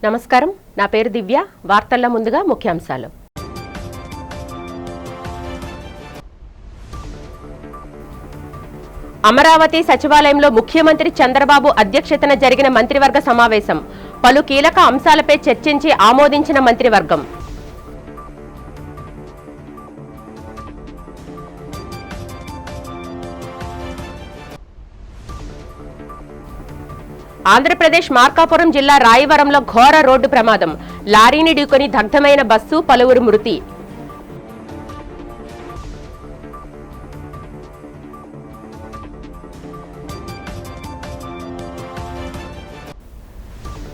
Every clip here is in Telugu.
నమస్కారం, నా పేరు దివ్య. వార్తల్లో ముందుగా ముఖ్యాంశాలు. అమరావతి సచివాలయంలో ముఖ్యమంత్రి చంద్రబాబు అధ్యక్షతన జరిగిన మంత్రివర్గ సమావేశం. పలు కీలక అంశాలపై చర్చించి ఆమోదించిన మంత్రివర్గం. ఆంధ్రప్రదేశ్ మార్కాపురం జిల్లా రాయవరంలో ఘోర రోడ్డు ప్రమాదం. లారీని ఢీకొని దగ్ధమైన బస్సు, పలువురు మృతి.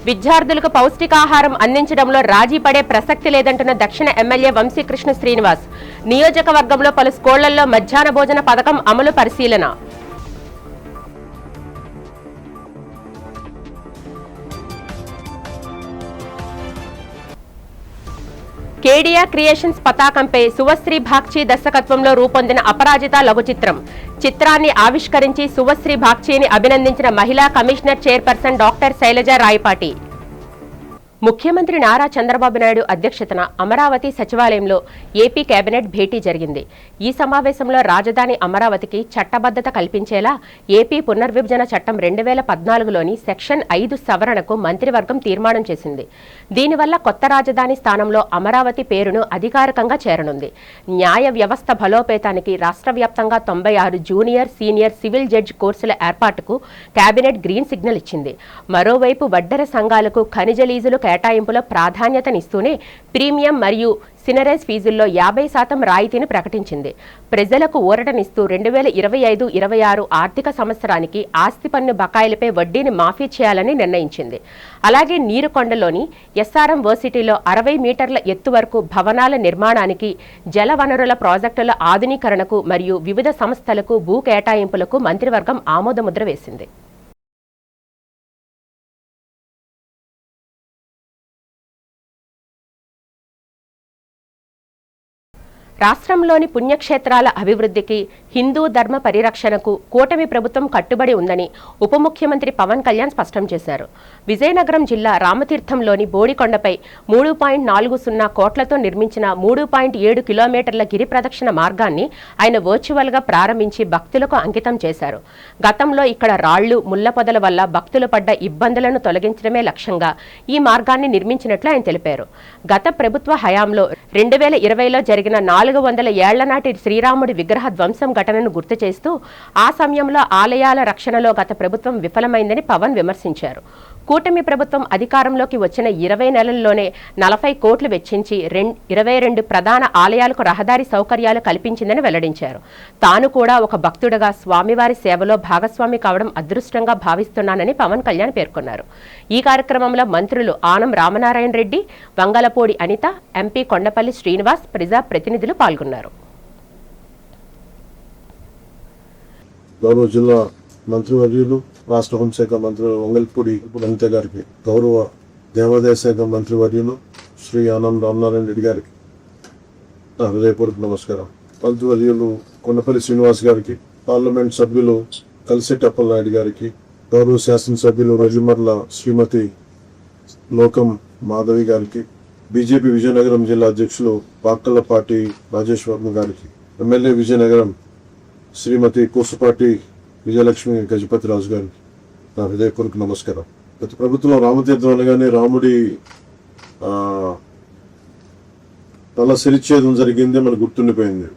విద్యార్థులకు పౌష్టికాహారం అందించడంలో రాజీ పడే ప్రసక్తి లేదంటున్న దక్షిణ ఎమ్మెల్యే వంశీకృష్ణ శ్రీనివాస్. నియోజకవర్గంలో పలు స్కూళ్లలో మధ్యాహ్న భోజన పథకం అమలు పరిశీలన. కేడియా క్రియేషన్స్ పతాకంపై సువశ్రీ బాగ్చి దర్శకత్వంలో రూపొందిన అపరాజిత లఘు చిత్రం. చిత్రాన్ని ఆవిష్కరించి సువశ్రీ బాగ్చిని అభినందించిన మహిళా commissioner chairperson doctor Sailaja Rayapati. ముఖ్యమంత్రి నారా చంద్రబాబు నాయుడు అధ్యక్షతన అమరావతి సచివాలయంలో ఏపీ కేబినెట్ భేటీ జరిగింది. ఈ సమావేశంలో రాజధాని అమరావతికి చట్టబద్ధత కల్పించేలా ఏపీ పునర్విభజన చట్టం 2014లోని సెక్షన్ 5 సవరణకు మంత్రివర్గం తీర్మానం చేసింది. దీనివల్ల కొత్త రాజధాని స్థానంలో అమరావతి పేరును అధికారికంగా చేరనుంది. న్యాయ వ్యవస్థ బలోపేతానికి రాష్ట్ర వ్యాప్తంగా 96 జూనియర్, సీనియర్ సివిల్ జడ్జి కోర్సుల ఏర్పాటుకు కేబినెట్ గ్రీన్ సిగ్నల్ ఇచ్చింది. మరోవైపు వడ్డెర సంఘాలకు ఖనిజ లీజులు కేటాయింపులో ప్రాధాన్యతనిస్తూనే ప్రీమియం మరియు సినరైజ్ ఫీజుల్లో 50% రాయితీని ప్రకటించింది. ప్రజలకు ఊరటనిస్తూ 2025-26 ఆర్థిక సంవత్సరానికి ఆస్తి పన్ను బకాయిలపై వడ్డీని మాఫీ చేయాలని నిర్ణయించింది. అలాగే నీరుకొండలోని ఎస్ఆర్ఎం వర్సిటీలో 60 మీటర్ల ఎత్తు వరకు భవనాల నిర్మాణానికి, జల వనరుల ప్రాజెక్టుల ఆధునీకరణకు మరియు వివిధ సంస్థలకు భూ కేటాయింపులకు మంత్రివర్గం ఆమోదముద్ర వేసింది. రాష్ట్రంలోని పుణ్యక్షేత్రాల అభివృద్ధికి, హిందూ ధర్మ పరిరక్షణకు కూటమి ప్రభుత్వం కట్టుబడి ఉందని ఉప ముఖ్యమంత్రి పవన్ కళ్యాణ్ స్పష్టం చేశారు. విజయనగరం జిల్లా రామతీర్థంలోని బోడికొండపై 3.40 కోట్లతో నిర్మించిన 3.7 కిలోమీటర్ల గిరి ప్రదక్షిణ మార్గాన్ని ఆయన వర్చువల్గా ప్రారంభించి భక్తులకు అంకితం చేశారు. గతంలో ఇక్కడ రాళ్లు, ముళ్ల పొదల వల్ల భక్తులు పడ్డ ఇబ్బందులను తొలగించడమే లక్ష్యంగా ఈ మార్గాన్ని నిర్మించినట్లు ఆయన తెలిపారు. గత ప్రభుత్వ హయాంలో 2020లో జరిగిన 400 ఏళ్ల నాటి శ్రీరాముడి విగ్రహ ధ్వంసం ఘటనను గుర్తు చేస్తూ ఆ సమయంలో ఆలయాల రక్షణలో గత ప్రభుత్వం విఫలమైందని పవన్ విమర్శించారు. కూటమి ప్రభుత్వం అధికారంలోకి వచ్చిన 20 నెలల్లోనే 40 కోట్లు వెచ్చించి 22 ప్రధాన ఆలయాలకు రహదారి సౌకర్యాలు కల్పించిందని వెల్లడించారు. తాను కూడా ఒక భక్తుడిగా స్వామివారి సేవలో భాగస్వామి కావడం అదృష్టంగా భావిస్తున్నానని పవన్ కళ్యాణ్ పేర్కొన్నారు. ఈ కార్యక్రమంలో మంత్రులు ఆనం రామనారాయణ రెడ్డి, వంగలపూడి అనిత, ఎంపీ కొండపల్లి శ్రీనివాస్, ప్రజా ప్రతినిధులు పాల్గొన్నారు. గౌరవ జిల్లా మంత్రివర్యులు, రాష్ట్ర హోంశాఖ మంత్రి వంగల్పూడి అనిత గారికి, గౌరవ దేవాదాయ శాఖ మంత్రివర్యులు శ్రీ ఆనం రామనారాయణ రెడ్డి గారికి నా హృదయపూర్వక నమస్కారం. మంత్రివర్యులు కొండపల్లి శ్రీనివాస్ గారికి, పార్లమెంట్ సభ్యులు కలిసెట్టి అప్పలనాయుడు గారికి, గౌరవ శాసనసభ్యులు రజుమర్ల శ్రీమతి లోకం మాధవి గారికి, బీజేపీ విజయనగరం జిల్లా అధ్యక్షులు పాక్కలపాటి రాజేష్ వర్మ గారికి, ఎమ్మెల్యే విజయనగరం శ్రీమతి కోసుపాటి విజయలక్ష్మి గజపతి రాజు గారికి నా హృదయపూర్వక నమస్కారం. గత ప్రభుత్వంలో రామతీర్థం అనగానే రాముడి తల సిరిచ్ఛేదం జరిగిందే మనకు గుర్తుండిపోయింది.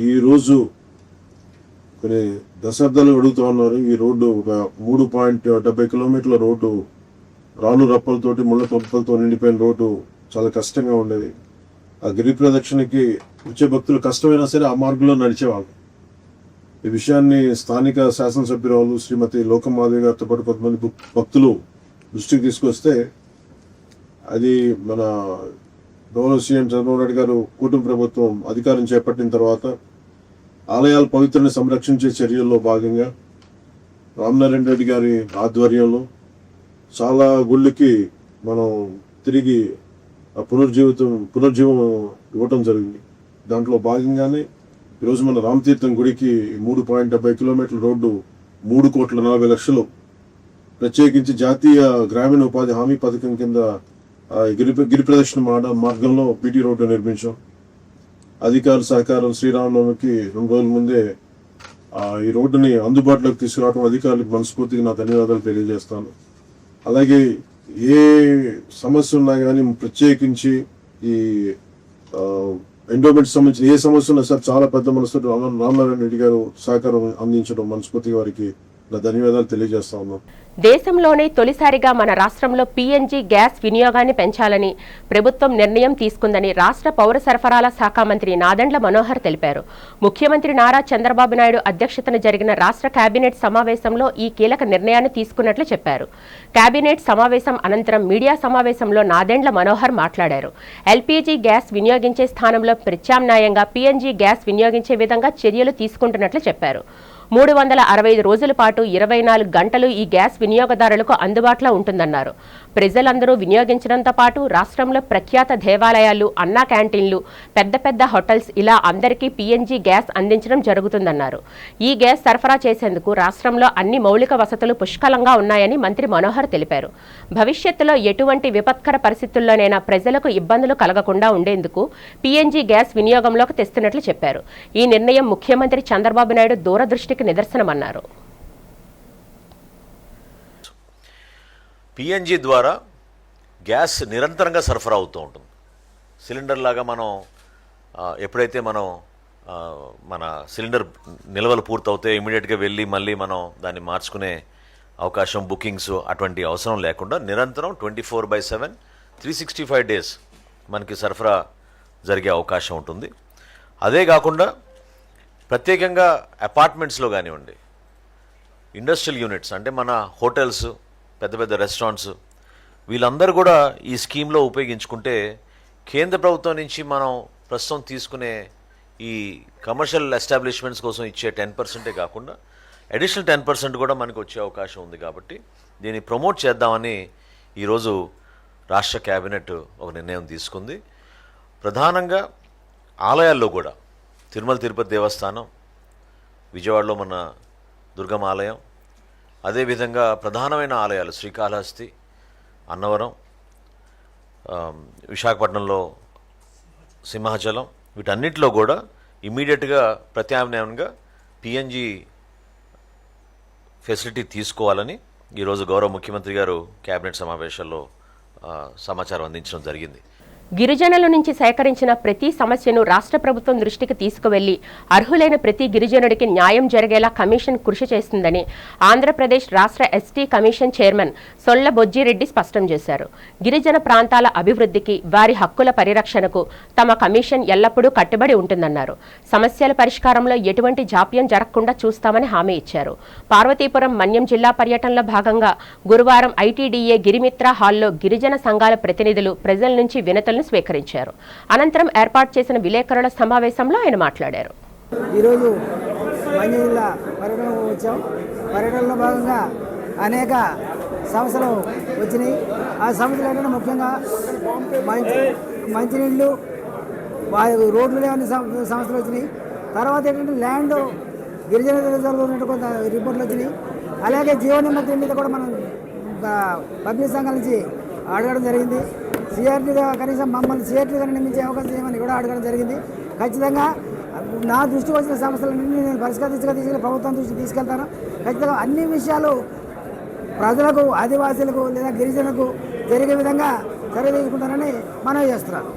ఈరోజు కొన్ని దశాబ్దాలు అడుగుతూ ఉన్నారు. ఈ రోడ్డు ఒక 3.70 కిలోమీటర్ల రోడ్డు, రాళ్ళు రప్పలతోటి, ముళ్ళ తొప్పలతో నిండిపోయిన రోడ్డు చాలా కష్టంగా ఉండేది. ఆ గిరి ప్రదక్షిణకి వచ్చే భక్తులు కష్టమైనా సరే ఆ మార్గంలో నడిచేవాళ్ళు. ఈ విషయాన్ని స్థానిక శాసనసభ్యురాలు శ్రీమతి లోకం మాధవి గారితో పాటు కొంతమంది భక్తులు దృష్టికి తీసుకొస్తే అది మన గౌరవ సీఎం చంద్రబాబు నాయుడు గారు కూటమి ప్రభుత్వం అధికారం చేపట్టిన తర్వాత ఆలయాల పవిత్రని సంరక్షించే చర్యల్లో భాగంగా రామనారాయణ రెడ్డి గారి ఆధ్వర్యంలో చాలా గుళ్ళకి మనం తిరిగి పునర్జీవం ఇవ్వటం జరిగింది. దాంట్లో భాగంగానే ఈరోజు మన రామతీర్థం గుడికి 3.70 కిలోమీటర్ల రోడ్డు 3,40,00,000 ప్రత్యేకించి జాతీయ గ్రామీణ ఉపాధి హామీ పథకం కింద గిరి ప్రదర్శన మార్గంలో పీటీ రోడ్డు నిర్మించాం. అధికారుల సహకారం శ్రీరామనవమికి 2 రోజుల ముందే ఈ రోడ్డుని అందుబాటులోకి తీసుకురావడం అధికారులకు మనస్ఫూర్తిగా నా ధన్యవాదాలు తెలియజేస్తాను. అలాగే ఏ సమస్య ఉన్నా కానీ ప్రత్యేకించి ఈ ఎండోమెంట్ సంబంధించిన ఏ సమస్య ఉన్నా సార్ చాలా పెద్ద మనసు రామనారాయణ రెడ్డి గారు సహకారం అందించడం మనస్ఫూర్తిగా వారికి నా ధన్యవాదాలు తెలియజేస్తా ఉన్నాం. దేశంలోనే తొలిసారిగా మన రాష్ట్రంలో పీఎన్జీ గ్యాస్ వినియోగాన్ని పెంచాలని ప్రభుత్వం నిర్ణయం తీసుకుందని రాష్ట్ర పౌర సరఫరాల శాఖ మంత్రి నాదెండ్ల మనోహర్ తెలిపారు. ముఖ్యమంత్రి నారా చంద్రబాబు నాయుడు అధ్యక్షతన జరిగిన రాష్ట్ర కేబినెట్ సమావేశంలో ఈ కీలక నిర్ణయాన్ని తీసుకున్నట్లు చెప్పారు. కేబినెట్ సమావేశం అనంతరం మీడియా సమావేశంలో నాదెండ్ల మనోహర్ మాట్లాడారు. ఎల్పీజీ గ్యాస్ వినియోగించే స్థానంలో ప్రత్యామ్నాయంగా పీఎన్జీ గ్యాస్ వినియోగించే విధంగా చర్యలు తీసుకుంటున్నట్లు చెప్పారు. 365 రోజుల పాటు 24 గంటలు ఈ గ్యాస్ వినియోగదారులకు అందుబాటులో ఉంటుందన్నారు. ప్రజలందరూ వినియోగించడంతో పాటు రాష్ట్రంలో ప్రఖ్యాత దేవాలయాలు, అన్నా క్యాంటీన్లు, పెద్ద పెద్ద హోటల్స్ ఇలా అందరికీ పీఎన్జీ గ్యాస్ అందించడం జరుగుతుందన్నారు. ఈ గ్యాస్ సరఫరా చేసేందుకు రాష్ట్రంలో అన్ని మౌలిక వసతులు పుష్కలంగా ఉన్నాయని మంత్రి మనోహర్ తెలిపారు. భవిష్యత్తులో ఎటువంటి విపత్కర పరిస్థితుల్లోనైనా ప్రజలకు ఇబ్బందులు కలగకుండా ఉండేందుకు పీఎన్జీ గ్యాస్ వినియోగంలోకి తెస్తున్నట్లు చెప్పారు. ఈ నిర్ణయం ముఖ్యమంత్రి చంద్రబాబు నాయుడు దూరదృష్టికి నిదర్శనమన్నారు. పిఎన్జి ద్వారా గ్యాస్ నిరంతరంగా సరఫరా అవుతూ ఉంటుంది. సిలిండర్ లాగా మనం ఎప్పుడైతే మన సిలిండర్ నిల్వలు పూర్తవుతాయి ఇమీడియట్గా వెళ్ళి మళ్ళీ మనం దాన్ని మార్చుకునే అవకాశం, బుకింగ్స్ అటువంటి అవసరం లేకుండా నిరంతరం 24/7 365 డేస్ మనకి సరఫరా జరిగే అవకాశం ఉంటుంది. అదే కాకుండా ప్రత్యేకంగా అపార్ట్మెంట్స్లో కానివ్వండి, ఇండస్ట్రియల్ యూనిట్స్ అంటే మన హోటల్స్, పెద్ద పెద్ద రెస్టారెంట్స్, వీళ్ళందరూ కూడా ఈ స్కీమ్లో ఉపయోగించుకుంటే కేంద్ర ప్రభుత్వం నుంచి మనం ప్రస్తుతం తీసుకునే ఈ కమర్షియల్ ఎస్టాబ్లిష్మెంట్స్ కోసం ఇచ్చే 10% కాకుండా అడిషనల్ 10% కూడా మనకు వచ్చే అవకాశం ఉంది. కాబట్టి దీన్ని ప్రమోట్ చేద్దామని ఈరోజు రాష్ట్ర కేబినెట్ ఒక నిర్ణయం తీసుకుంది. ప్రధానంగా ఆలయాల్లో కూడా తిరుమల తిరుపతి దేవస్థానం, విజయవాడలో మన దుర్గమ్మ ఆలయం, అదేవిధంగా ప్రధానమైన ఆలయాలు శ్రీకాళహస్తి, అన్నవరం, విశాఖపట్నంలో సింహాచలం, వీటన్నిటిలో కూడా ఇమీడియట్గా ప్రత్యామ్నాయంగా పిఎన్జి ఫెసిలిటీ తీసుకోవాలని ఈరోజు గౌరవ ముఖ్యమంత్రి గారు కేబినెట్ సమావేశాల్లో సమాచారం అందించడం జరిగింది. గిరిజనుల నుంచి సేకరించిన ప్రతి సమస్యను రాష్ట్ర ప్రభుత్వం దృష్టికి తీసుకువెళ్లి అర్హులైన ప్రతి గిరిజనుడికి న్యాయం జరిగేలా కమిషన్ కృషి చేస్తుందని ఆంధ్రప్రదేశ్ రాష్ట్ర ఎస్టీ కమిషన్ చైర్మన్ సొల్ల బొజ్జిరెడ్డి స్పష్టం చేశారు. గిరిజన ప్రాంతాల అభివృద్ధికి, వారి హక్కుల పరిరక్షణకు తమ కమిషన్ ఎల్లప్పుడూ కట్టుబడి ఉంటుందన్నారు. సమస్యల పరిష్కారంలో ఎటువంటి జాప్యం జరగకుండా చూస్తామని హామీ ఇచ్చారు. పార్వతీపురం మన్యం జిల్లా పర్యటనలో భాగంగా గురువారం ఐటీడీఏ గిరిమిత్ర హాల్లో గిరిజన సంఘాల ప్రతినిధులు ప్రజల నుంచి వినతులను స్వీకరించారు. అనంతరం ఏర్పాటు చేసిన విలేకరుల సమావేశంలో ఆయన మాట్లాడారు. ఈరోజు మన్యం జిల్లా పర్యటనకు వచ్చాం. పర్యటనలో భాగంగా అనేక సమస్యలు వచ్చినాయి. ఆ సమస్యలు ఏంటంటే ముఖ్యంగా మంచినీళ్ళు, రోడ్లు లేవని సమస్యలు వచ్చినాయి. తర్వాత ఏంటంటే ల్యాండ్ గిరిజన రిజర్వ్లో ఉన్నట్టు కొంత రిపోర్ట్లు వచ్చినాయి. అలాగే జీవ నిమ్మతి మీద కూడా మనం పబ్లిక్ సంఘాల నుంచి అడగడం జరిగింది. సిఆర్టీగా కనీసం మమ్మల్ని సిఆర్టీ కానీ నియమించే అవకాశం చేయమని కూడా అడగడం జరిగింది. ఖచ్చితంగా నా దృష్టికి వచ్చిన సమస్యలన్నీ నేను తీసుకెళ్ళి ప్రభుత్వం దృష్టికి తీసుకెళ్తాను. ఖచ్చితంగా అన్ని విషయాలు ప్రజలకు, ఆదివాసీలకు లేదా గిరిజనులకు జరిగే విధంగా చర్య తీసుకుంటానని మనవి చేస్తున్నాను.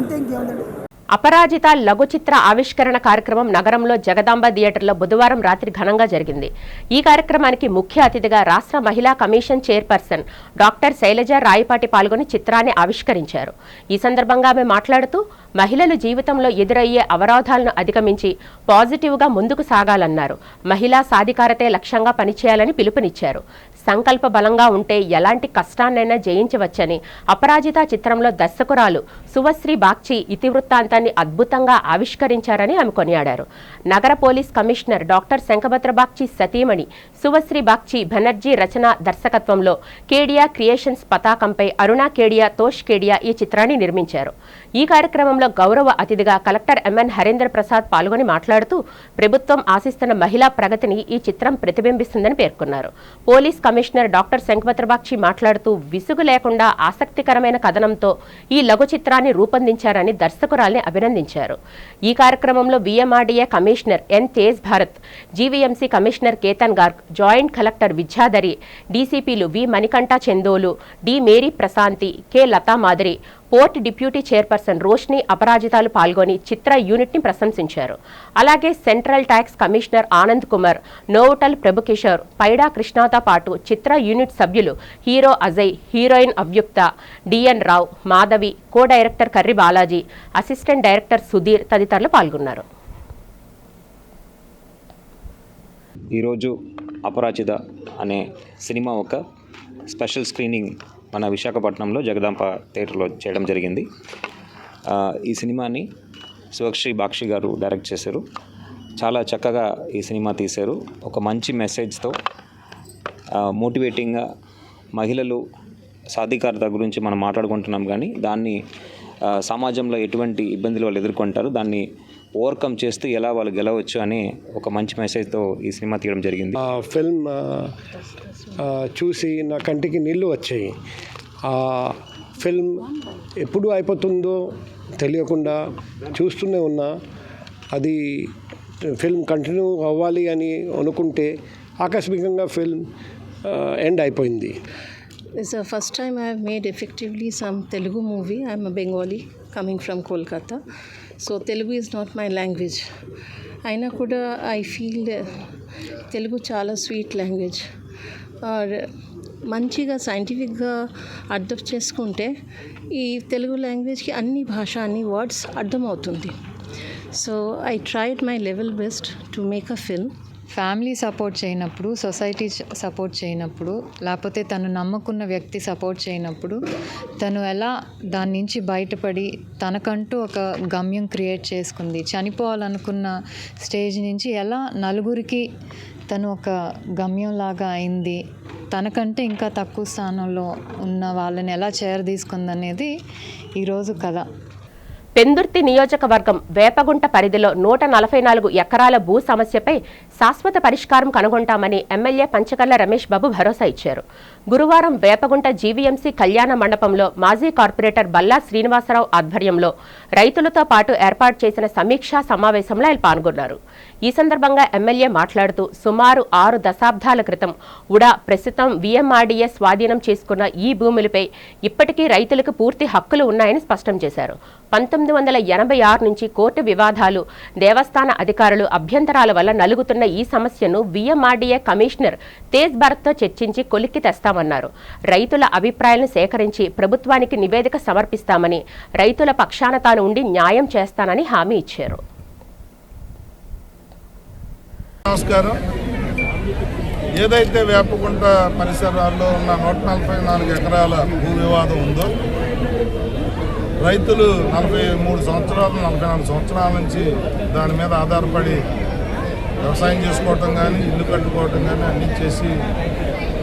అంతే, ఇంకేముందండి. అపరాజిత లఘు చిత్ర ఆవిష్కరణ కార్యక్రమం నగరంలో జగదాంబ థియేటర్లో బుధవారం రాత్రి ఘనంగా జరిగింది. ఈ కార్యక్రమానికి ముఖ్య అతిథిగా రాష్ట్ర మహిళా commission chairperson doctor Sailaja Rayapati పాల్గొని చిత్రాన్ని ఆవిష్కరించారు. ఈ సందర్భంగా ఆమె మాట్లాడుతూ మహిళలు జీవితంలో ఎదురయ్యే అవరోధాలను అధిగమించి పాజిటివ్గా ముందుకు సాగాలన్నారు. మహిళా సాధికారతే లక్ష్యంగా పనిచేయాలని పిలుపునిచ్చారు. సంకల్ప బలంగా ఉంటే ఎలాంటి కష్టాన్నైనా జయించవచ్చని అపరాజిత చిత్రంలో దర్శకురాలు సువశ్రీ బాగ్చి ఇతివృత్తాంతాన్ని అద్భుతంగా ఆవిష్కరించారని ఆమె కొనియాడారు. నగర police commissioner doctor Shankhabhadra Bagchi సతీమణి సువశ్రీ బాగ్చి బెనర్జీ రచన దర్శకత్వంలో కేడియా క్రియేషన్స్ పతాకంపై అరుణా కేడియా తోష్ కేడియా ఈ చిత్రాన్ని నిర్మించారు. ఈ కార్యక్రమంలో గౌరవ అతిథిగా కలెక్టర్ ఎంఎన్ హరేంద్ర ప్రసాద్ పాల్గొని మాట్లాడుతూ ప్రభుత్వం ఆశిస్తున్న మహిళా ప్రగతిని ఈ చిత్రం ప్రతిబింబిస్తుందని పేర్కొన్నారు. Police commissioner doctor Shankhabhadra Bagchi మాట్లాడుతూ విసుగు లేకుండా ఆసక్తికరమైన కథనంతో ఈ లఘు చిత్రాన్ని రూపొందించారని దర్శకురాల్ని అభినందించారు. ఈ కార్యక్రమంలో VMRDA commissioner N Tej Bharat, GVMC commissioner Ketan Garg, joint collector Vidyadhari, డీసీపీలు V Manikantha Chandolu, D Mary Prashanthi, K Latha Madiri, port deputy chairperson Roshni అపరాజితాలు పాల్గొని చిత్ర యూనిట్ ని ప్రశంసించారు. అలాగే central tax commissioner Anand Kumar, Novotel Prabhukishore, Paida కృష్ణతో పాటు చిత్ర యూనిట్ సభ్యులు hero Ajay, heroine Avyukta, DN Rao, Madhavi, co director Karri Balaji, assistant director Sudheer తదితరులు పాల్గొన్నారు. ఈరోజు అపరాజిత అనే సినిమా ఒక స్పెషల్ స్క్రీనింగ్ మన విశాఖపట్నంలో జగదాంబ థియేటర్లో చేయడం జరిగింది. ఈ సినిమాని సువశ్రీ బాగ్చి గారు డైరెక్ట్ చేశారు. చాలా చక్కగా ఈ సినిమా తీశారు. ఒక మంచి మెసేజ్తో మోటివేటింగ్గా మహిళలు సాధికారత గురించి మనం మాట్లాడుకుంటున్నాం, కానీ దాన్ని సమాజంలో ఎటువంటి ఇబ్బందులు వాళ్ళు ఎదుర్కొంటారు, దాన్ని ఓవర్కమ్ చేస్తూ ఎలా వాళ్ళు గెలవచ్చు అనే ఒక మంచి మెసేజ్తో ఈ సినిమా తీయడం జరిగింది. ఫిల్మ్ చూసి నా కంటికి నీళ్ళు వచ్చాయి. ఆ ఫిల్మ్ ఎప్పుడు అయిపోతుందో తెలియకుండా చూస్తూనే ఉన్నా. అది ఫిల్మ్ కంటిన్యూ అవ్వాలి అని అనుకుంటే ఆకస్మికంగా ఫిల్మ్ ఎండ్ అయిపోయింది. It's the first time I have made effectively some Telugu movie. I'm a Bengali coming from Kolkata. So Telugu is not my language. Aina kuda I feel Telugu chala sweet language. Or మంచిగా సైంటిఫిక్గా అర్థం చేసుకుంటే ఈ తెలుగు లాంగ్వేజ్కి అన్ని భాష అన్ని వర్డ్స్ అర్థమవుతుంది. So I tried my level best to make a film. Family support చేయనప్పుడు, సొసైటీ సపోర్ట్ చేయనప్పుడు, లేకపోతే తను నమ్ముకున్న వ్యక్తి సపోర్ట్ చేయనప్పుడు తను ఎలా దాని నుంచి బయటపడి తనకంటూ ఒక గమ్యం క్రియేట్ చేసుకుంది. చనిపోవాలనుకున్న స్టేజ్ నుంచి ఎలా నలుగురికి తను ఒక గమ్యంలాగా అయింది, తనకంటే ఇంకా తక్కువ స్థానంలో ఉన్న వాళ్ళని ఎలా చేరదీసుకుందనేది ఈరోజు కథ. పెందుర్తి నియోజకవర్గం వేపగుంట పరిధిలో 144 ఎకరాల భూ సమస్యపై శాశ్వత పరిష్కారం కనుగొంటామని ఎమ్మెల్యే పంచకర్ల రమేష్ బాబు భరోసా ఇచ్చారు. గురువారం వేపగుంట జీవీఎంసీ కళ్యాణ మండపంలో మాజీ కార్పొరేటర్ బల్లా శ్రీనివాసరావు ఆధ్వర్యంలో రైతులతో పాటు ఏర్పాటు చేసిన సమీక్షా సమావేశంలో ఆయన పాల్గొన్నారు. ఈ సందర్భంగా ఎమ్మెల్యే మాట్లాడుతూ సుమారు 6 దశాబ్దాల క్రితం ఉడా ప్రస్తుతం విఎంఆర్డీఏ స్వాధీనం చేసుకున్న ఈ భూములపై ఇప్పటికీ రైతులకు పూర్తి హక్కులు ఉన్నాయని స్పష్టం చేశారు. 1986 నుంచి కోర్టు వివాదాలు, దేవస్థాన అధికారులు అభ్యంతరాల వల్ల నలుగుతున్న ఈ సమస్యను విఎంఆర్డీఏ కమిషనర్ తేజ్ భారత్తో చర్చించి కొలిక్కి తెస్తామన్నారు. రైతుల అభిప్రాయాలను సేకరించి ప్రభుత్వానికి నివేదిక సమర్పిస్తామని, రైతుల పక్షాన తాను ఉండి న్యాయం చేస్తానని హామీ ఇచ్చారు. నమస్కారం. ఏదైతే వేపగుంట పరిసరాల్లో ఉన్న 144 ఎకరాల భూ వివాదం ఉందో, రైతులు 43 సంవత్సరాలు 44 సంవత్సరాల నుంచి దాని మీద ఆధారపడి వ్యవసాయం చేసుకోవటం కానీ, ఇల్లు కట్టుకోవటం కానీ అన్నీ చేసి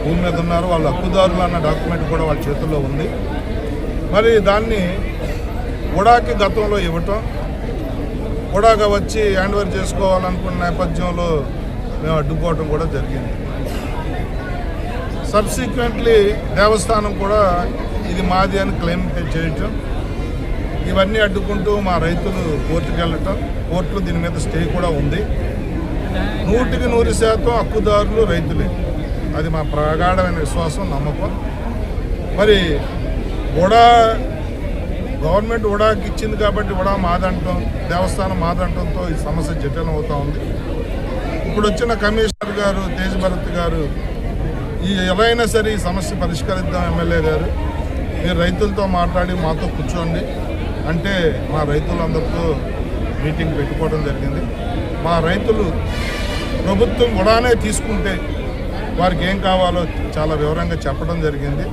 భూమి మీద ఉన్నారు. వాళ్ళ హక్కుదారులు అన్న డాక్యుమెంట్ కూడా వాళ్ళ చేతుల్లో ఉంది. మరి దాన్ని ఉడాకి గతంలో ఇవ్వటం, ఉడాగా వచ్చి హ్యాండ్ ఓవర్ చేసుకోవాలనుకున్న నేపథ్యంలో మేము అడ్డుకోవటం కూడా జరిగింది. సబ్సిక్వెంట్లీ దేవస్థానం కూడా ఇది మాది అని క్లెయిమ్ చేయటం, ఇవన్నీ అడ్డుకుంటూ మా రైతులు కోర్టుకు వెళ్ళటం, కోర్టులో దీని మీద స్టే కూడా ఉంది. 100% హక్కుదారులు రైతులే, అది మా ప్రగాఢమైన విశ్వాసం, నమ్మకం. మరి ఉడా గవర్నమెంట్ ఉడాకి ఇచ్చింది కాబట్టి ఉడా మాదంటం, దేవస్థానం మాదంటంతో ఈ సమస్య జటిలం అవుతూ ఉంది. ఇప్పుడు వచ్చిన కమిషనర్ గారు తేజ్ భారత్ గారు ఎలా అయినా సరే ఈ సమస్య పరిష్కరిద్దాం ఎమ్మెల్యే గారు, మీరు రైతులతో మాట్లాడి మాతో కూర్చోండి అంటే మా రైతులందరితో మీటింగ్ పెట్టుకోవడం జరిగింది. మా రైతులు ప్రభుత్వం ఉడానే తీసుకుంటే వారికి ఏం కావాలో చాలా వివరంగా చెప్పడం జరిగింది.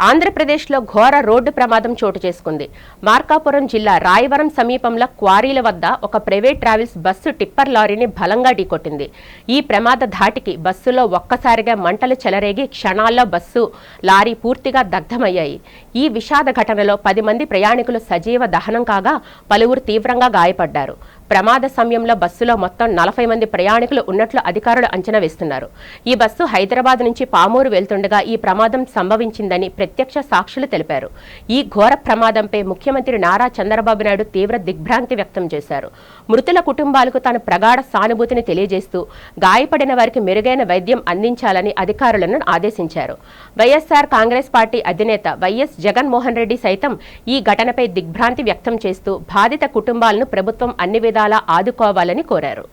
ఆంధ్రప్రదేశ్లో ఘోర రోడ్డు ప్రమాదం చోటు చేసుకుంది. మార్కాపురం జిల్లా రాయవరం సమీపంలో క్వారీల వద్ద ఒక ప్రైవేట్ ట్రావెల్స్ బస్సు టిప్పర్ లారీని బలంగా ఢీకొట్టింది. ఈ ప్రమాద ధాటికి బస్సులో ఒక్కసారిగా మంటలు చెలరేగి క్షణాల్లో బస్సు, లారీ పూర్తిగా దగ్ధమయ్యాయి. ఈ విషాద ఘటనలో 10 మంది ప్రయాణికులు సజీవ దహనం కాగా పలువురు తీవ్రంగా గాయపడ్డారు. ప్రమాద సమయంలో బస్సులో మొత్తం 40 మంది ప్రయాణికులు ఉన్నట్లు అధికారులు అంచనా వేస్తున్నారు. ఈ బస్సు హైదరాబాద్ నుంచి పామూరు వెళ్తుండగా ఈ ప్రమాదం సంభవించిందని ప్రత్యక్ష సాక్షులు తెలిపారు. ఈ ఘోర ప్రమాదంపై ముఖ్యమంత్రి నారా చంద్రబాబు నాయుడు తీవ్ర దిగ్భ్రాంతి వ్యక్తం చేశారు. మృతుల కుటుంబాలకు తన ప్రగాఢ సానుభూతిని తెలియజేస్తూ గాయపడిన వారికి మెరుగైన వైద్యం అందించాలని అధికారులను ఆదేశించారు. వైఎస్ఆర్ కాంగ్రెస్ పార్టీ అధినేత వైఎస్ జగన్మోహన్ రెడ్డి సైతం ఈ ఘటనపై దిగ్భ్రాంతి వ్యక్తం చేస్తూ బాధిత కుటుంబాలను ప్రభుత్వం అన్ని విధాలా ఆదుకోవాలని కోరారు.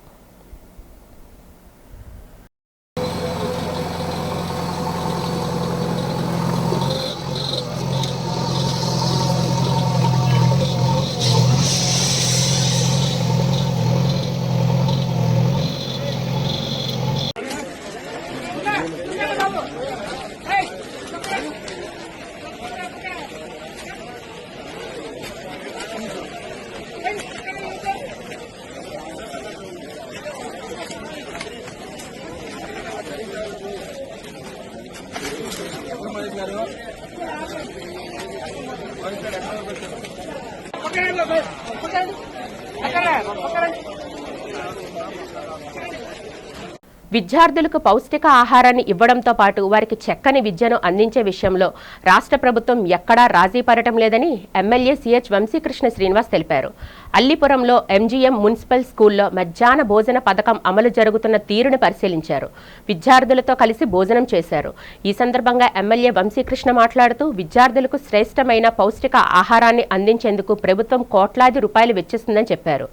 విద్యార్థులకు పౌష్టిక ఆహారాన్ని ఇవ్వడంతో పాటు వారికి చక్కని విద్యను అందించే విషయంలో రాష్ట్ర ప్రభుత్వం ఎక్కడా రాజీ పడటం లేదని ఎమ్మెల్యే సిహెచ్ వంశీకృష్ణ శ్రీనివాస్ తెలిపారు. అల్లిపురంలో ఎంజీఎం మున్సిపల్ స్కూల్లో మధ్యాహ్న భోజన పథకం అమలు జరుగుతున్న తీరును పరిశీలించారు. విద్యార్థులతో కలిసి భోజనం చేశారు. ఈ సందర్భంగా ఎమ్మెల్యే వంశీకృష్ణ మాట్లాడుతూ విద్యార్థులకు శ్రేష్టమైన పౌష్టిక ఆహారాన్ని అందించేందుకు ప్రభుత్వం కోట్లాది రూపాయలు వెచ్చిస్తుందని చెప్పారు.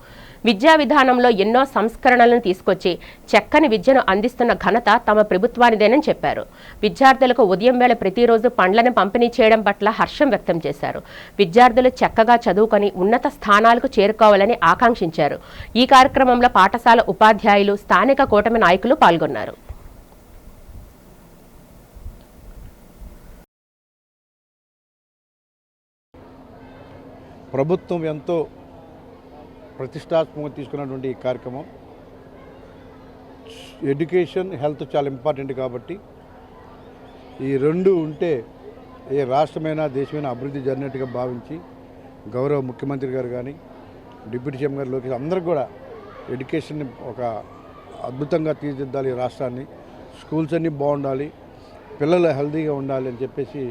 విద్యా విధానంలో ఎన్నో సంస్కరణలను తీసుకొచ్చి చక్కని విద్యను అందిస్తున్న ఘనత తమ ప్రభుత్వానిదేనని చెప్పారు. విద్యార్థులకు ఉదయం వేళ ప్రతిరోజు పండ్లను పంపిణీ చేయడం పట్ల హర్షం వ్యక్తం చేశారు. విద్యార్థులు చక్కగా చదువుకొని ఉన్నత స్థానాలకు చేరుకోవాలని ఆకాంక్షించారు. ఈ కార్యక్రమంలో పాఠశాల ఉపాధ్యాయులు, స్థానిక కూటమి నాయకులు పాల్గొన్నారు. ప్రభుత్వం ఎంతో ప్రతిష్టాత్మకంగా తీసుకున్నటువంటి ఈ కార్యక్రమం ఎడ్యుకేషన్, హెల్త్ చాలా ఇంపార్టెంట్ కాబట్టి ఈ రెండు ఉంటే ఏ రాష్ట్రమైనా దేశమైనా అభివృద్ధి జరిగినట్టుగా భావించి గౌరవ ముఖ్యమంత్రి గారు కానీ డిప్యూటీ సీఎం గారు లోకేష్ అందరూ కూడా ఎడ్యుకేషన్ని ఒక అద్భుతంగా తీర్చిదిద్దాలి. ఈ రాష్ట్రాన్ని స్కూల్స్ అన్నీ బాగుండాలి, పిల్లలు హెల్తీగా ఉండాలి అని చెప్పేసి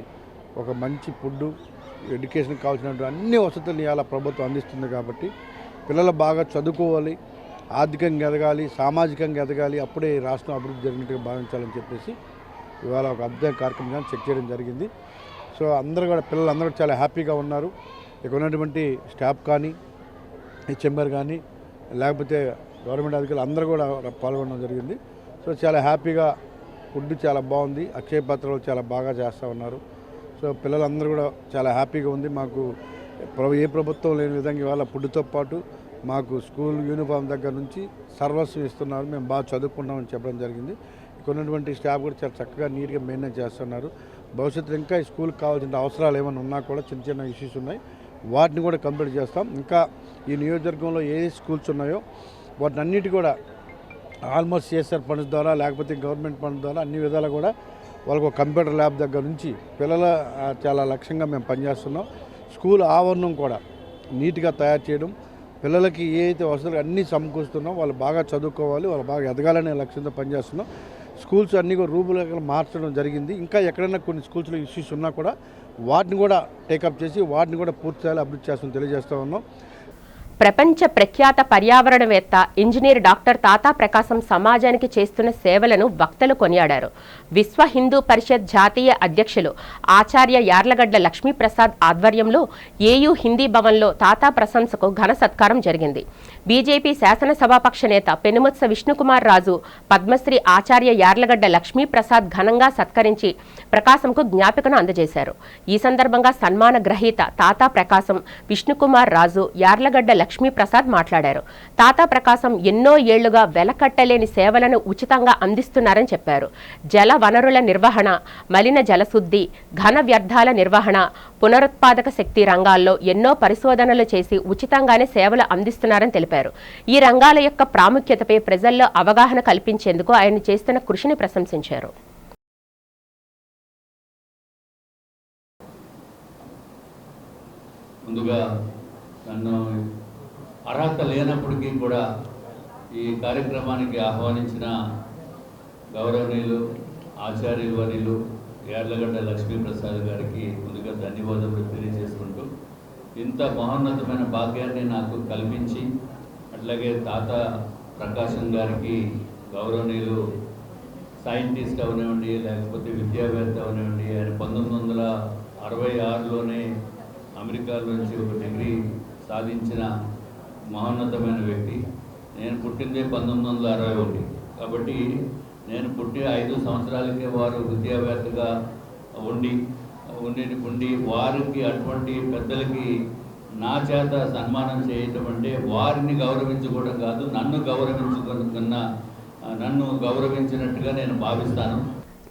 ఒక మంచి ఫుడ్డు, ఎడ్యుకేషన్కి కావాల్సినటువంటి అన్ని వసతులు ఇవాళ ప్రభుత్వం అందిస్తుంది. కాబట్టి పిల్లలు బాగా చదువుకోవాలి, ఆర్థికంగా ఎదగాలి, సామాజికంగా ఎదగాలి, అప్పుడే రాష్ట్రం అభివృద్ధి జరిగినట్టుగా భావించాలని చెప్పేసి ఇవాళ ఒక అద్భుత కార్యక్రమం చెక్ చేయడం జరిగింది. సో అందరూ కూడా పిల్లలందరూ చాలా హ్యాపీగా ఉన్నారు. ఇక్కడ ఉన్నటువంటి స్టాఫ్ కానీ, హెచ్ఎం గారు కానీ, లేకపోతే గవర్నమెంట్ అధికారులు అందరూ కూడా పాల్గొనడం జరిగింది. సో చాలా హ్యాపీగా ఫుడ్ చాలా బాగుంది, అక్షయ పాత్రలు చాలా బాగా చేస్తూ ఉన్నారు. సో పిల్లలందరూ కూడా చాలా హ్యాపీగా ఉంది. మాకు ఏ ప్రభుత్వం లేని విధంగా ఇవాళ ఫుడ్తో పాటు మాకు స్కూల్ యూనిఫామ్ దగ్గర నుంచి సర్వస్వం ఇస్తున్నారు. మేము బాగా చదువుకున్నామని చెప్పడం జరిగింది. ఇక్కడ ఉన్నటువంటి స్టాఫ్ కూడా చాలా చక్కగా నీట్గా మెయింటైన్ చేస్తున్నారు. భవిష్యత్తులో ఇంకా ఈ స్కూల్కి కావాల్సిన అవసరాలు ఏమైనా ఉన్నా కూడా చిన్న చిన్న ఇష్యూస్ ఉన్నాయి, వాటిని కూడా కంప్లీట్ చేస్తాం. ఇంకా ఈ నియోజకవర్గంలో ఏ స్కూల్స్ ఉన్నాయో వాటిని అన్నిటి కూడా ఆల్మోస్ట్ సిఎస్ఆర్ ఫండ్స్ ద్వారా లేకపోతే గవర్నమెంట్ ఫండ్స్ ద్వారా అన్ని విధాలు కూడా వాళ్ళకు కంప్యూటర్ ల్యాబ్ దగ్గర నుంచి పిల్లల చాలా లక్ష్యంగా మేము పనిచేస్తున్నాం. స్కూల్ ఆవరణం కూడా నీట్గా తయారు చేయడం, పిల్లలకి ఏ అయితే వసతులు అన్నీ సమకూరుస్తున్నాం, వాళ్ళు బాగా చదువుకోవాలి, వాళ్ళు బాగా ఎదగాలనే లక్ష్యంతో పనిచేస్తున్నాం. స్కూల్స్ అన్నీ కూడా రూపురేఖలు మార్చడం జరిగింది. ఇంకా ఎక్కడైనా కొన్ని స్కూల్స్లో ఇష్యూస్ ఉన్నా కూడా వాటిని కూడా టేకప్ చేసి వాటిని కూడా పూర్తి స్థాయిలో అభివృద్ధి చేస్తామని తెలియజేస్తూ ఉన్నాం. ప్రపంచ ప్రఖ్యాత పర్యావరణవేత్త ఇంజనీర్ డాక్టర్ తాతా ప్రకాశం సమాజానికి చేస్తున్న సేవలను వక్తలు కొనియాడారు. విశ్వ హిందూ పరిషత్ జాతీయ అధ్యక్షులు ఆచార్య యార్లగడ్డ లక్ష్మీప్రసాద్ ఆధ్వర్యంలో ఏయూ హిందీ భవన్లో తాతా ప్రశంసకు ఘన సత్కారం జరిగింది. బీజేపీ శాసనసభాపక్ష నేత పెనుమత్స విష్ణుకుమార్ రాజు పద్మశ్రీ ఆచార్య యార్లగడ్డ లక్ష్మీప్రసాద్ ఘనంగా సత్కరించి ప్రకాశంకు జ్ఞాపికను అందజేశారు. ఈ సందర్భంగా సన్మాన గ్రహీత తాతా ప్రకాశం, విష్ణుకుమార్ రాజు, యార్లగడ్డ లక్ష్మీప్రసాద్ మాట్లాడారు. తాతా ప్రకాశం ఎన్నో ఏళ్లుగా వెలకట్టలేని సేవలను ఉచితంగా అందిస్తున్నారని చెప్పారు. జల వనరుల నిర్వహణ, మలిన జలశుద్ధి, ఘన వ్యర్థాల నిర్వహణ, పునరుత్పాదక శక్తి రంగాల్లో ఎన్నో పరిశోధనలు చేసి ఉచితంగానే సేవలు అందిస్తున్నారని తెలిపారు. ఈ రంగాల యొక్క ప్రాముఖ్యతపై ప్రజల్లో అవగాహన కల్పించేందుకు ఆయన చేస్తున్న కృషిని ప్రశంసించారు. ముందుగా నన్ను అర్హత లేనప్పటికీ కూడా ఈ కార్యక్రమానికి ఆహ్వానించిన గౌరవనీయులు ఆచార్యులు యార్లగడ్డ లక్ష్మీప్రసాద్ గారికి ముందుగా ధన్యవాదాలు తెలియజేసుకుంటూ ఇంత మహోన్నతమైన భాగ్యాన్ని నాకు కల్పించి అట్లాగే తాత ప్రకాశం గారికి గౌరవనీయులు సైంటిస్ట్ అవనివ్వండి లేకపోతే విద్యావేత్త అవనివ్వండి ఆయన 1966లోనే అమెరికాలో నుంచి ఒక డిగ్రీ సాధించిన మహోన్నతమైన వ్యక్తి. నేను పుట్టిందే 1961 కాబట్టి నేను పుట్టి 5 సంవత్సరాలకే వారు విద్యావేత్తగా ఉండి వారికి అటువంటి పెద్దలకి నా చేత సన్మానం చేయటం అంటే వారిని గౌరవించుకోవడం కాదు, నన్ను గౌరవించినట్టుగా నేను భావిస్తాను.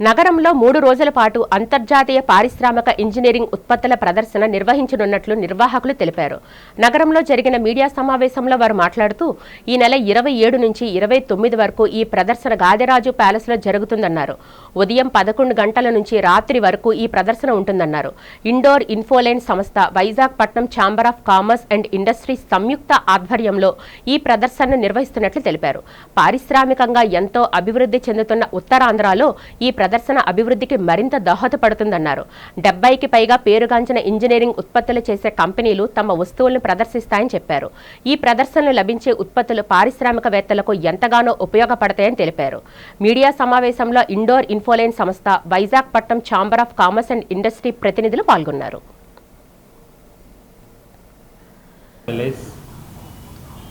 నగరంలో 3 రోజుల పాటు అంతర్జాతీయ పారిశ్రామిక ఇంజనీరింగ్ ఉత్పత్తుల ప్రదర్శన నిర్వహించనున్నట్లు నిర్వాహకులు తెలిపారు. నగరంలో జరిగిన మీడియా సమావేశంలో వారు మాట్లాడుతూ ఈ నెల 27 నుంచి 29 వరకు ఈ ప్రదర్శన గాదిరాజు ప్యాలెస్లో జరుగుతుందన్నారు. ఉదయం 11 గంటల నుంచి రాత్రి వరకు ఈ ప్రదర్శన ఉంటుందన్నారు. ఇండోర్ ఇన్ఫోలైన్ సంస్థ, Vizagapatnam chamber of commerce and industries సంయుక్త ఆధ్వర్యంలో ఈ ప్రదర్శనను నిర్వహిస్తున్నట్లు తెలిపారు. పారిశ్రామికంగా ఎంతో అభివృద్ధి చెందుతున్న ఉత్తరాంధ్రలో ఈ ప్రదర్శన అభివృద్ధికి మరింత దోహదపడుతుందన్నారు. 70కి పైగా పేరుగాంచిన ఇంజనీరింగ్ ఉత్పత్తులు చేసే కంపెనీలు తమ వస్తువులను ప్రదర్శిస్తాయని చెప్పారు. ఈ ప్రదర్శనలు లభించే ఉత్పత్తులు పారిశ్రామికవేత్తలకు ఎంతగానో ఉపయోగపడతాయని తెలిపారు. మీడియా సమావేశంలో ఇండోర్ ఇన్ఫోలైన్ సంస్థ, Vizagapatnam chamber of commerce and industry ప్రతినిధులు పాల్గొన్నారు.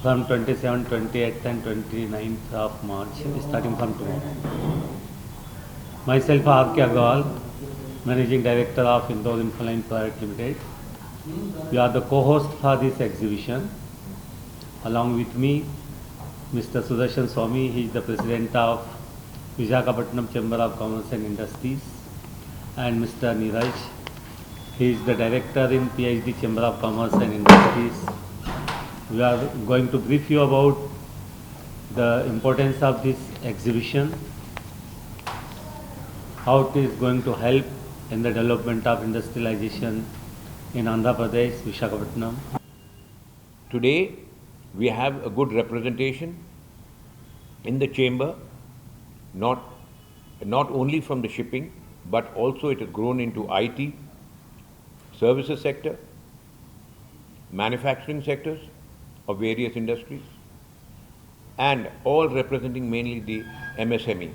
From 27th, 28th and 29th of March, starting from tomorrow. Myself, R.K. Agarwal, Managing Director of Indore Infoline Private Limited. We are the co-host for this exhibition. Along with me, Mr. Sudarshan Swami, he is the President of Visakhapatnam Chamber of Commerce and Industries, and Mr. Neeraj, he is the Director in PhD Chamber of Commerce and Industries. We are going to brief you about the importance of this exhibition, how it is going to help in the development of industrialization in Andhra Pradesh, Visakhapatnam. Today we have a good representation in the chamber, not only from the shipping, but also it has grown into IT, services sector, manufacturing sectors of various industries, and all representing mainly the MSME.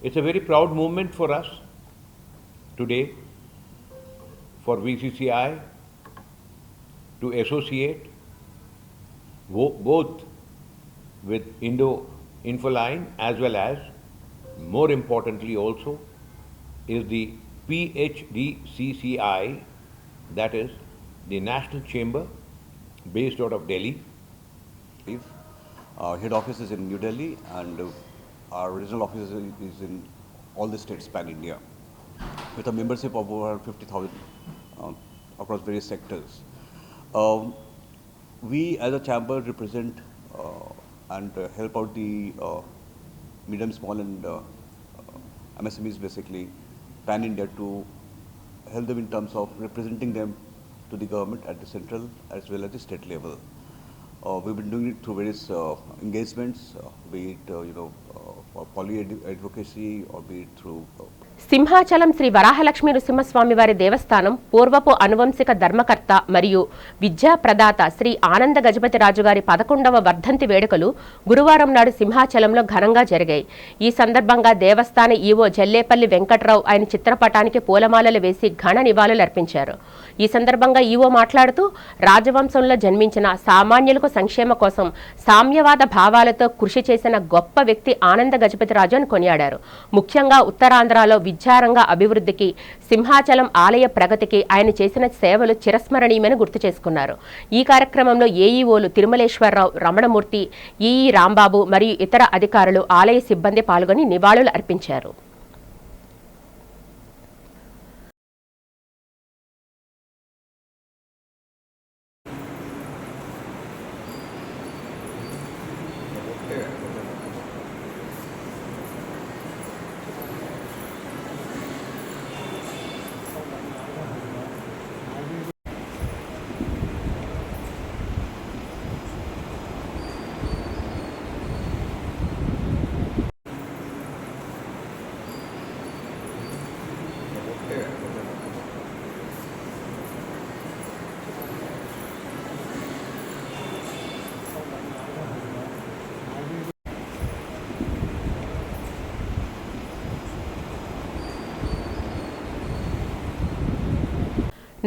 It's a very proud moment for us today for VCCI to associate both with Infoline as well as, more importantly also, is the PHDCCI, that is the National Chamber based out of Delhi. Our head office is in New Delhi and our regional office is in all the states pan-India with a membership of over 50,000 across various sectors. We as a chamber represent and help out the medium, small and MSMEs basically pan-India to help them in terms of representing them to the government at the central as well as the state level. We've been doing it through various engagements, be it for poly advocacy or be it through Simhachalam Shri Varahalakshmi Nrusimha Swamy వారి దేవస్థానం పూర్వపు అనువంశిక ధర్మకర్త మరియు విద్యా ప్రదాత శ్రీ ఆనంద గజపతి రాజు గారి 11వ వర్ధంతి వేడుకలు గురువారం నాడు సింహాచలంలో ఘనంగా జరిగాయి. ఈ సందర్భంగా దేవస్థాన ఈవో జల్లేపల్లి వెంకట్రావు ఆయన చిత్రపటానికి పూలమాలలు వేసి ఘన నివాళులర్పించారు. ఈ సందర్భంగా ఈవో మాట్లాడుతూ రాజవంశంలో జన్మించిన సామాన్యులకు సంక్షేమ కోసం సామ్యవాద భావాలతో కృషి చేసిన గొప్ప వ్యక్తి ఆనంద గజపతి రాజు అని కొనియాడారు. ముఖ్యంగా ఉత్తరాంధ్రలో విద్యారంగ అభివృద్ధికి, సింహాచలం ఆలయ ప్రగతికి ఆయన చేసిన సేవలు చిరస్మరణీయమని గుర్తు చేసుకున్నారు. ఈ కార్యక్రమంలో ఏఈఓలు తిరుమలేశ్వరరావు, రమణమూర్తి, ఈఈ రాంబాబు మరియు ఇతర అధికారులు, ఆలయ సిబ్బంది పాల్గొని నివాళులు అర్పించారు.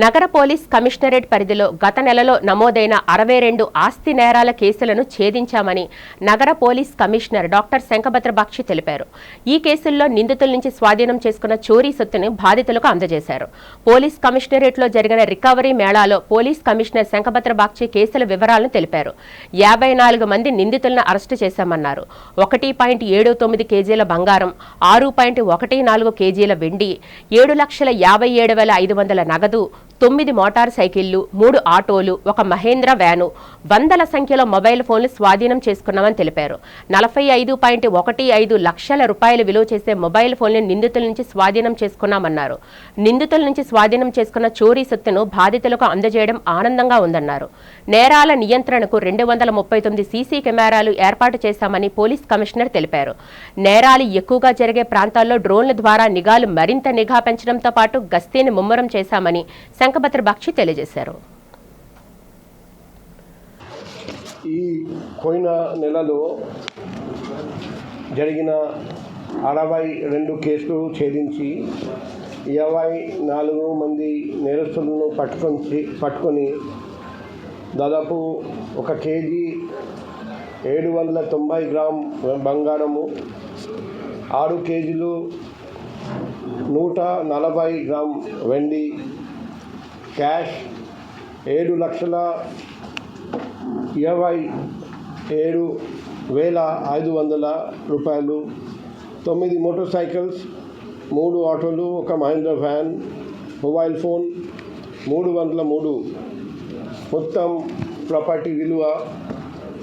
నగర పోలీస్ కమిషనరేట్ పరిధిలో గత నెలలో నమోదైన 62 ఆస్తి నేరాల కేసులను ఛేదించామని నగర police commissioner doctor Shankhabhadra Bakshi తెలిపారు. ఈ కేసుల్లో నిందితుల నుంచి స్వాధీనం చేసుకున్న చోరీ సొత్తును బాధితులకు అందజేశారు. పోలీస్ కమిషనరేట్లో జరిగిన రికవరీ మేళాలో పోలీస్ కమిషనర్ శంఖభద్ర బక్షి కేసుల వివరాలను తెలిపారు. 54 మంది నిందితులను అరెస్టు చేశామన్నారు. 1.79 కేజీల బంగారం, 6.14 కేజీల వెండి, 7,57,500 నగదు, 9 మోటార్ సైకిళ్లు, 3 ఆటోలు, 1 మహేంద్ర వ్యాను, వందల సంఖ్యలో మొబైల్ ఫోన్లు స్వాధీనం చేసుకున్నామని తెలిపారు. 45.15 లక్షల రూపాయలు విలువ చేసే మొబైల్ ఫోన్లు నిందితుల నుంచి స్వాధీనం చేసుకున్నామన్నారు. నిందితుల నుంచి స్వాధీనం చేసుకున్న చోరీ సొత్తును బాధితులకు అందజేయడం ఆనందంగా ఉందన్నారు. నేరాల నియంత్రణకు 239 సీసీ కెమెరాలు ఏర్పాటు చేశామని పోలీస్ కమిషనర్ తెలిపారు. నేరాలు ఎక్కువగా జరిగే ప్రాంతాల్లో డ్రోన్ల ద్వారా నిఘాలు మరింత నిఘా పెంచడంతో పాటు గస్తీని ముమ్మరం చేశామని శంఖభద్ర బక్షి తెలియజేశారు. ఈ పోయిన నెలలో జరిగిన 62 కేసులు ఛేదించి 54 మంది నేరస్తులను పట్టుకొని దాదాపు 1 కేజీ 790 గ్రామ్ బంగారము, 6 కేజీలు 140 గ్రామ్ వెండి, క్యాష్ 7,27,500 రూపాయలు, 9 మోటార్ సైకిల్స్, 3 ఆటోలు, 1 మహేంద్ర వ్యాన్, మొబైల్ ఫోన్ 303. మొత్తం ప్రాపర్టీ విలువ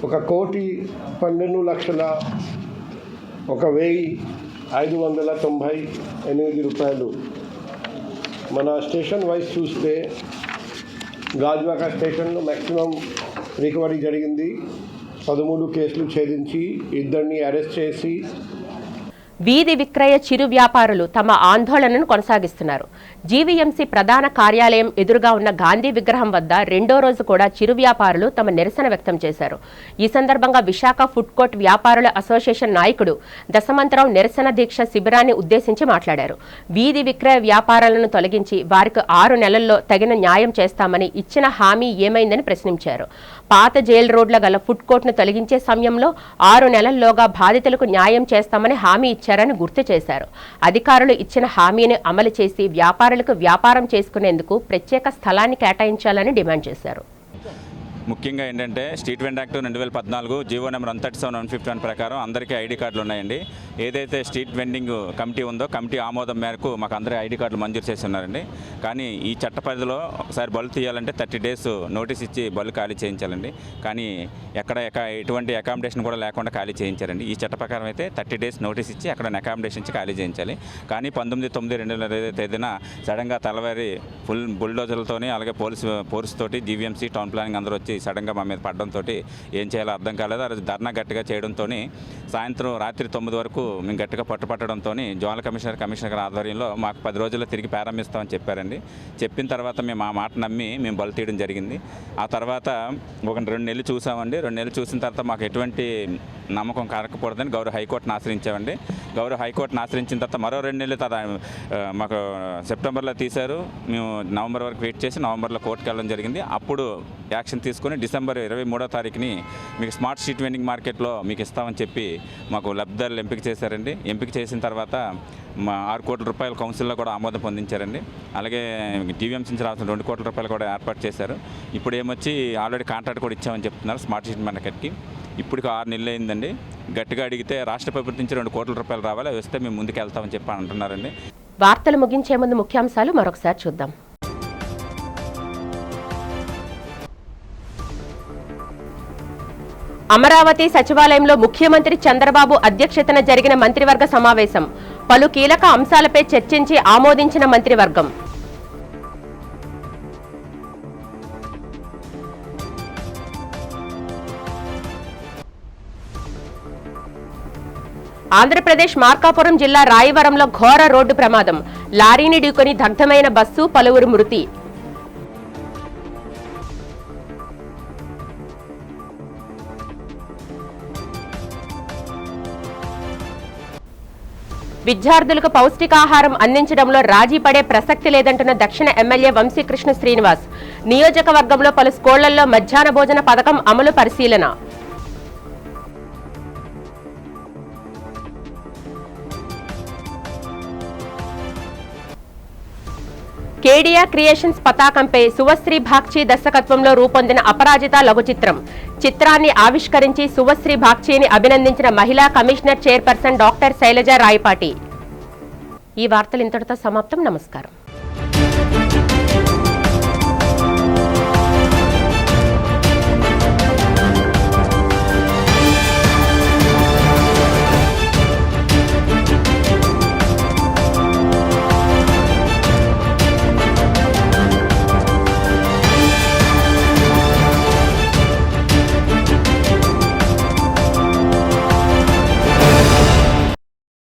1,12,01,598 రూపాయలు. మన స్టేషన్ వైజ్ చూస్తే గాజువాక స్టేషన్లో మ్యాక్సిమం రికవరీ జరిగింది. 13 కేసులు ఛేదించి 2 అరెస్ట్ చేసి. వీధి విక్రయ చిరు వ్యాపారులు తమ ఆందోళనను కొనసాగిస్తున్నారు. జీవీఎంసీ ప్రధాన కార్యాలయం ఎదురుగా ఉన్న గాంధీ విగ్రహం వద్ద రెండో రోజు కూడా చిరు వ్యాపారులు తమ నిరసన వ్యక్తం చేశారు. ఈ సందర్భంగా విశాఖ ఫుడ్ కోర్ట్ వ్యాపారుల అసోసియేషన్ నాయకుడు దశమంతరావు నిరసన దీక్ష శిబిరాన్ని ఉద్దేశించి మాట్లాడారు. వీధి విక్రయ వ్యాపారాలను తొలగించి వారికి 6 నెలల్లో తగిన న్యాయం చేస్తామని ఇచ్చిన హామీ ఏమైందని ప్రశ్నించారు. పాత జైలు రోడ్ల గల ఫుడ్ కోర్టును తొలగించే సమయంలో 6 నెలల్లోగా బాధితులకు న్యాయం చేస్తామని హామీ ఇచ్చారని గుర్తు చేశారు. అధికారులు ఇచ్చిన హామీని అమలు చేసి వ్యాపారులకు వ్యాపారం చేసుకునేందుకు ప్రత్యేక స్థలాన్ని కేటాయించాలని డిమాండ్ చేశారు. ముఖ్యంగా ఏంటంటే స్ట్రీట్ వెండ్ యాక్ట్ 2014 జీవో నెంబర్ 137/151 ప్రకారం అందరికీ ఐడి కార్డులు ఉన్నాయండి. ఏదైతే స్ట్రీట్ వెండింగ్ కమిటీ ఉందో కమిటీ ఆమోదం మేరకు మాకు అందరికీ ఐడి కార్డులు మంజూరు చేసి ఉన్నారండి. కానీ ఈ చట్ట పరిధిలో ఒకసారి బళ్ళు తీయాలంటే 30 డేస్ నోటీస్ ఇచ్చి బళ్ళు ఖాళీ చేయించాలండి. కానీ ఎటువంటి అకామిడేషన్ కూడా లేకుండా ఖాళీ చేయించారండి. ఈ చట్ట ప్రకారం అయితే 30 డేస్ నోటీస్ ఇచ్చి అక్కడ అకామిడేషన్ ఇచ్చి ఖాళీ చేయించాలి. కానీ 19/9/2020 తేదీన సడన్గా తెల్లవారి ఫుల్ బుల్డోజర్లతోని అలాగే పోలీస్ తోటి జీవీఎంసీ టౌన్ ప్లానింగ్ అందరూ వచ్చి సడన్గా మా మీద పడడంతో ఏం చేయాలో అర్థం కాలేదు. ఆ రోజు ధర్నా గట్టిగా చేయడంతో సాయంత్రం రాత్రి 9 వరకు మేము గట్టిగా పట్టుపట్టడంతో జోనల్ కమిషనర్ గారి ఆధ్వర్యంలో మాకు 10 రోజుల్లో తిరిగి ప్రారంభిస్తామని చెప్పారండి. చెప్పిన తర్వాత మేము ఆ మాట నమ్మి మేము బలు తీయడం జరిగింది. ఆ తర్వాత ఒక 2 నెలలు చూసామండి. 2 నెలలు చూసిన తర్వాత మాకు ఎటువంటి నమ్మకం కలగకూడదని గౌరవ హైకోర్టును ఆశ్రయించామండి. గౌరవ హైకోర్టును ఆశ్రయించిన తర్వాత మరో 2 నెలలు మాకు సెప్టెంబర్లో తీశారు. మేము నవంబర్ వరకు వెయిట్ చేసి నవంబర్లో కోర్టుకు వెళ్ళడం జరిగింది. అప్పుడు యాక్షన్ తీసుకుని చేసుకుని డిసెంబర్ 23వ తారీఖుని మీకు స్మార్ట్ స్ట్రీట్ వెండింగ్ మార్కెట్లో మీకు ఇస్తామని చెప్పి మాకు లబ్ధిదారులు ఎంపిక చేశారండి. ఎంపిక చేసిన తర్వాత మా 6 కోట్ల రూపాయల కౌన్సిల్లో కూడా ఆమోదం పొందించారండి. అలాగే టీవీఎంసీ నుంచి రావాల్సిన 2 కోట్ల రూపాయలు కూడా ఏర్పాటు చేశారు. ఇప్పుడు ఏమొచ్చి ఆల్రెడీ కాంట్రాక్ట్ కూడా ఇచ్చామని చెప్తున్నారు స్మార్ట్ స్ట్రీట్ మార్కెట్కి. ఇప్పటికి 6 నెలలు అయిందండి. గట్టిగా అడిగితే రాష్ట్ర ప్రభుత్వం నుంచి 2 కోట్ల రూపాయలు రావాలి, అవి వస్తే మేము ముందుకు వెళ్తామని చెప్పి అంటున్నారండి. వార్తలు ముగించే ముందు ముఖ్యాంశాలు మరొకసారి చూద్దాం. అమరావతి సచివాలయంలో ముఖ్యమంత్రి చంద్రబాబు అధ్యక్షతన జరిగిన మంత్రివర్గ సమావేశం. పలు కీలక అంశాలపై చర్చించి ఆమోదించిన మంత్రివర్గం. ఆంధ్రప్రదేశ్ మార్కాపురం జిల్లా రాయవరంలో ఘోర రోడ్డు ప్రమాదం. లారీని ఢీకొని దగ్ధమైన బస్సు, పలువురు మృతి. విద్యార్థులకు పౌష్టికాహారం అందించడంలో రాజీ పడే ప్రసక్తి లేదంటున్న దక్షిణ ఎమ్మెల్యే వంశీకృష్ణ శ్రీనివాస్. నియోజకవర్గంలో పలు స్కూళ్లలో మధ్యాహ్న భోజన పథకం అమలు పరిశీలన. కేడియా క్రియేషన్స్ పతాకంపై సువశ్రీ భాగ్చి దర్శకత్వంలో రూపొందిన అపరాజిత లఘు చిత్రం. చిత్రాన్ని ఆవిష్కరించి సువశ్రీ భాగ్చిని అభినందించిన మహిళా commissioner chairperson doctor Sailaja Rayapati. ఈ వార్తలు ఇంతటితో సమాప్తం. నమస్కారం.